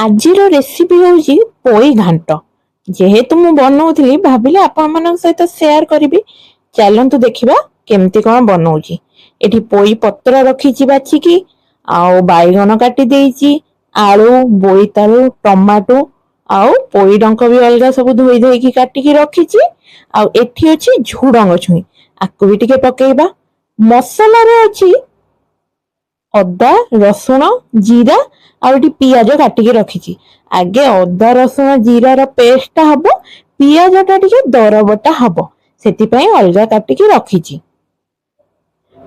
ଆଜିର ରେସିପି ହେଉଛି ପୋଇ ଘାଣ୍ଟ। ଯେହେତୁ ମୁଁ ବନଉଥିଲି ଭାବିଲି ଆପଣମାନଙ୍କ ସହିତ ସେୟାର କରିବି। ଚାଲନ୍ତୁ ଦେଖିବା କେମିତି କଣ ବନଉଛି। ଏଠି ପୋଇ ପତ୍ର ରଖିଛି ବାଛିକି, ଆଉ ବାଇଗଣ କାଟି ଦେଇଛି, ଆଳୁ, ବୋଇତାଳୁ, ଟମାଟୋ ଆଉ ପୋଇ ଡଙ୍କ ବି ଅଲଗା ସବୁ ଧୋଇ ଧୋଇକି କାଟିକି ରଖିଛି। ଆଉ ଏଠି ଅଛି ଝୁଡଙ୍ଗ ଛୁଇଁ, ଆକୁ ବି ଟିକେ ପକେଇବା। ମସଲାରେ ଅଛି ଅଦା, ରସୁଣ, ଜିରା ଆଉ ଏଠି ପିଆଜ କାଟିକି ରଖିଛି। ଆଗେ ଅଦା, ରସୁଣ, ଜିରାର ପେଷ୍ଟଟା ହବ, ପିଆଜ ଟା ଟିକେ ଦରବଟା ହବ, ସେଥିପାଇଁ ଅଲଗା କାଟିକି ରଖିଛି।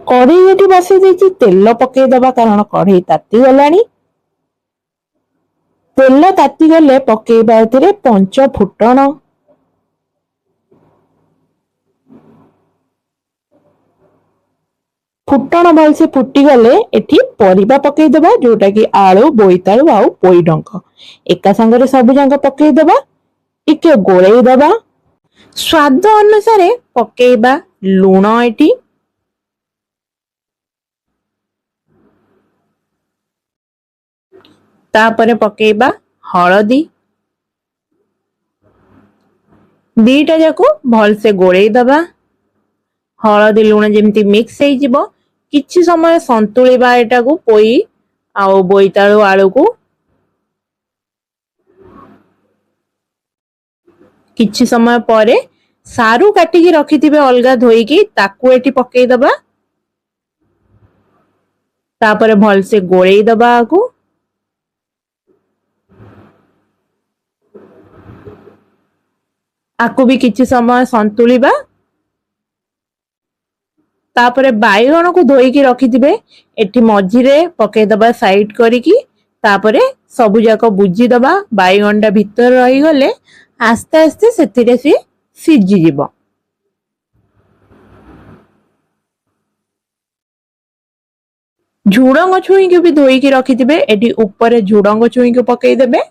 କଢେଇ ଏଠି ବସେଇ ଦେଇଛି, ତେଲ ପକେଇଦବା କାରଣ କଢେଇ ତାତି ଗଲାଣି। ତେଲ ତାତିଗଲେ ପକେଇବା ଏଥିରେ ପଞ୍ଚ ଫୁଟଣ, ଫୁଟଣ ଭଲସେ ଫୁଟିଗଲେ ଏଠି ପରିବା ପକେଇଦବା, ଯୋଉଟା କି ଆଳୁ, ବୋଇତାଳୁ ଆଉ ପୋଇ ଡଙ୍କ। ଏକା ସାଙ୍ଗରେ ସବୁ ଯାକ ପକେଇଦବା, ଟିକେ ଗୋଳେଇ ଦବା। ସ୍ୱାଦ ଅନୁସାରେ ପକେଇବା ଲୁଣ ଏଠି, ତାପରେ ପକେଇବା ହଳଦୀ। ଦିଟା ଯାକୁ ଭଲସେ ଗୋଳେଇ ଦବା। ହଳଦୀ ଲୁଣ ଯେମିତି ମିକ୍ସ ହେଇଯିବ, କିଛି ସମୟ ସନ୍ତୁଳିବା ଏଟାକୁ, ପୋଇ ଆଉ ବୋଇତାଳୁ ଆଳୁକୁ। କିଛି ସମୟ ପରେ ସାରୁ କାଟିକି ରଖିଥିବେ ଅଲଗା ଧୋଇକି, ତାକୁ ଏଠି ପକେଇଦବା। ତାପରେ ଭଲସେ ଗୋଳେଇ ଦବା ଆକୁ। ଆକୁ ବି କିଛି ସମୟ ସନ୍ତୁଳିବା। ତାପରେ ବାଇଗଣକୁ ଧୋଇକି ରଖିଥିବେ, ଏଠି ମଝିରେ ପକେଇଦବା ସାଇଡ କରିକି। ତାପରେ ସବୁ ଯାକ ବୁଝିଦବା, ବାଇଗଣ ଟା ଭିତରେ ରହିଗଲେ ଆସ୍ତେ ଆସ୍ତେ ସେଥିରେ ସିଝିଯିବ। ଝୁଡଙ୍ଗ ଛୁଇଁକୁ ବି ଧୋଇକି ରଖିଥିବେ, ଏଠି ଉପରେ ଝୁଡଙ୍ଗ ଛୁଇଁକୁ ପକେଇଦେବେ।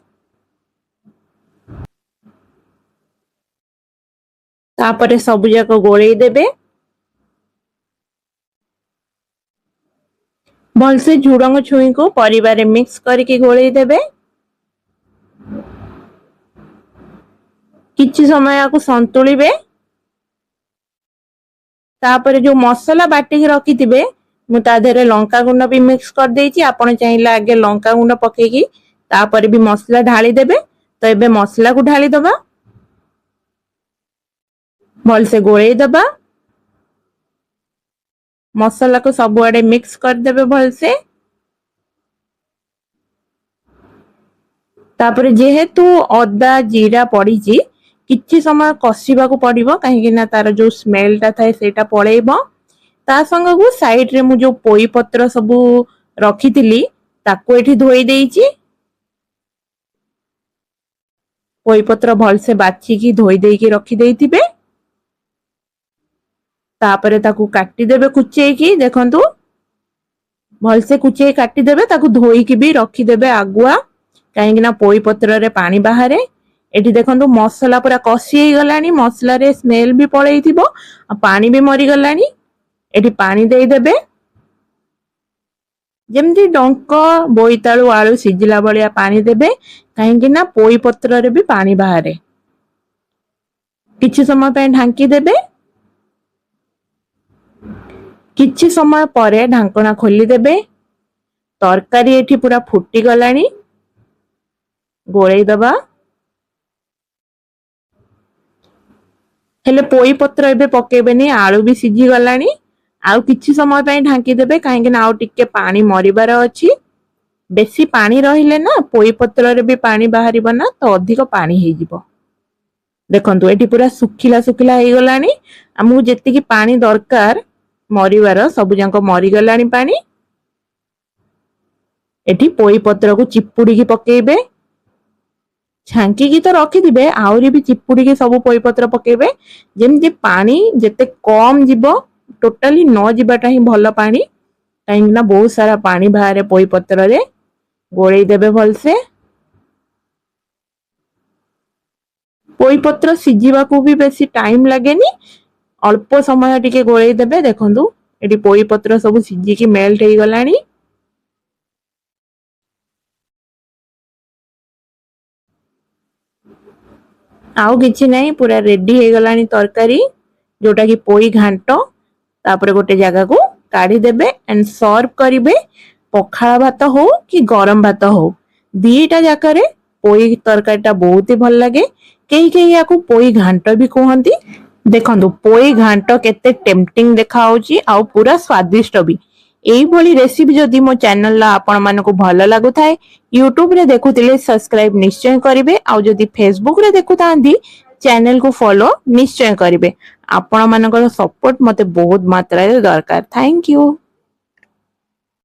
ତାପରେ ସବୁ ଯାକ ଗୋଳେଇ ଦେବେ। ଭଲସେ ଝୁଡଙ୍ଗ ଛୁଇଁକୁ ପରିବାରେ ମିକ୍ସ କରିକି ଗୋଳେଇ ଦେବେ। କିଛି ସମୟ ଆକୁ ସନ୍ତୁଳିବେ। ତାପରେ ଯୋଉ ମସଲା ବାଟିକି ରଖିଥିବେ, ମୁଁ ତା ଦେହରେ ଲଙ୍କାଗୁଣ୍ଡ ବି ମିକ୍ସ କରିଦେଇଛି। ଆପଣ ଚାହିଁଲେ ଆଗେ ଲଙ୍କାଗୁଣ୍ଡ ପକେଇକି ତାପରେ ବି ମସଲା ଢାଳି ଦେବେ। ତ ଏବେ ମସଲାକୁ ଢାଳି ଦବା, ଭଲସେ ଗୋଳେଇ ଦବା। ମସଲାକୁ ସବୁଆଡେ ମିକ୍ସ କରିଦେବେ ଭଲସେ। ତାପରେ ଯେହେତୁ ଅଦା, ଜିରା ପଡିଛି, କିଛି ସମୟ କଷିବାକୁ ପଡିବ, କାହିଁକି ନା ତାର ଯୋଉ ସ୍ମେଲ ଟା ଥାଏ ସେଇଟା ପଳେଇବ। ତା ସାଙ୍ଗକୁ ସାଇଡ ରେ ମୁଁ ଯୋଉ ପୋଇ ପତ୍ର ସବୁ ରଖିଥିଲି, ତାକୁ ଏଠି ଧୋଇ ଦେଇଛି। ପୋଇପତ୍ର ଭଲସେ ବାଛିକି ଧୋଇ ଦେଇକି ରଖିଦେଇଥିବେ। ତାପରେ ତାକୁ କାଟିଦେବେ କୁଚେଇକି, ଦେଖନ୍ତୁ ଭଲସେ କୁଚେଇ କାଟିଦେବେ। ତାକୁ ଧୋଇକି ବି ରଖିଦେବେ ଆଗୁଆ, କାହିଁକି ନା ପୋଇ ପତ୍ରରେ ପାଣି ବାହାରେ। ଏଠି ଦେଖନ୍ତୁ ମସଲା ପୁରା କଷି ହେଇଗଲାଣି, ମସଲାରେ ସ୍ମେଲ ବି ପଳେଇଥିବ ଆଉ ପାଣି ବି ମରିଗଲାଣି। ଏଠି ପାଣି ଦେଇଦେବେ, ଯେମିତି ଡଙ୍କ, ବୋଇତାଳୁ, ଆଳୁ ସିଝିଲା ଭଳିଆ ପାଣି ଦେବେ, କାହିଁକି ନା ପୋଇ ପତ୍ରରେ ବି ପାଣି ବାହାରେ। କିଛି ସମୟ ପାଇଁ ଢାଙ୍କି ଦେବେ। କିଛି ସମୟ ପରେ ଢାଙ୍କଣା ଖୋଲିଦେବେ। ତରକାରୀ ଏଠି ପୁରା ଫୁଟି ଗଲାଣି, ଗୋଳେଇ ଦବା। ହେଲେ ପୋଇ ପତ୍ର ଏବେ ପକେଇବେନି, ଆଳୁ ବି ସିଝି ଗଲାଣି। ଆଉ କିଛି ସମୟ ପାଇଁ ଢାଙ୍କି ଦେବେ, କାହିଁକି ନା ଆଉ ଟିକେ ପାଣି ମରିବାର ଅଛି। ବେଶୀ ପାଣି ରହିଲେ ନା ପୋଇ ପତ୍ରରେ ବି ପାଣି ବାହାରିବ ନା, ତ ଅଧିକ ପାଣି ହେଇଯିବ। ଦେଖନ୍ତୁ ଏଠି ପୁରା ଶୁଖିଲା ଶୁଖିଲା ହେଇଗଲାଣି। ଆମକୁ ଯେତିକି ପାଣି ଦରକାର ମରିବାର, ସବୁ ଯାକ ମରିଗଲାଣି ପାଣି। ଏଠି ପୋଇ ପତ୍ରକୁ ଚିପୁଡିକି ପକେଇବେ। ଛାଙ୍କିକି ତ ରଖିଥିବେ, ଆହୁରି ବି ଚିପୁଡିକି ସବୁ ପୋଇପତ୍ର ପକେଇବେ। ଯେମିତି ପାଣି ଯେତେ କମ ଯିବ, ଟୋଟାଲି ନ ଯିବାଟା ହିଁ ଭଲ ପାଣି। କାହିଁକି ନା ବହୁତ ସାରା ପାଣି ବାହାରେ ପୋଇ ପତ୍ରରେ। ଗୋଳେଇ ଦେବେ ଭଲସେ। ପୋଇପତ୍ର ସିଝିବାକୁ ବି ବେଶୀ ଟାଇମ ଲାଗେନି। ଅଳ୍ପ ସମୟ ଟିକେ ଗୋଳେଇ ଦେବେ। ଦେଖନ୍ତୁ ଏଠି ପୋଇ ପତ୍ର ସବୁ ସିଝିକି ମେଲ୍ଟ ହେଇଗଲାଣି। आउ किछि नहीं पूरा रेडी हे गलानी तरकारी जोटा कि पोई घांट तापर गोटे जगह को काढ़ी देबे एंड सर्व करिवे पखाळ भात हो कि गरम भात हो दीटा जाकरे पोई तरकारीटा बहुत ही भल लगे कई कई याकू पोई घांट भी कहती देखंतु पोई घांट केते टेम्पटिंग देखा होची आउ पूरा स्वादिष्ट भी एइभली रेसिपी जदि मो चैनल ला आपण मानको भल लागुथाय यूट्यूब रे देखुतिले सब्सक्राइब निश्चय करिवे आउ जदि फेसबुक रे देखुतांती चैनल को फॉलो निश्चय करिवे आपण मानकर सपोर्ट मते बहुत मात्रा रे दरकार थैंक यू।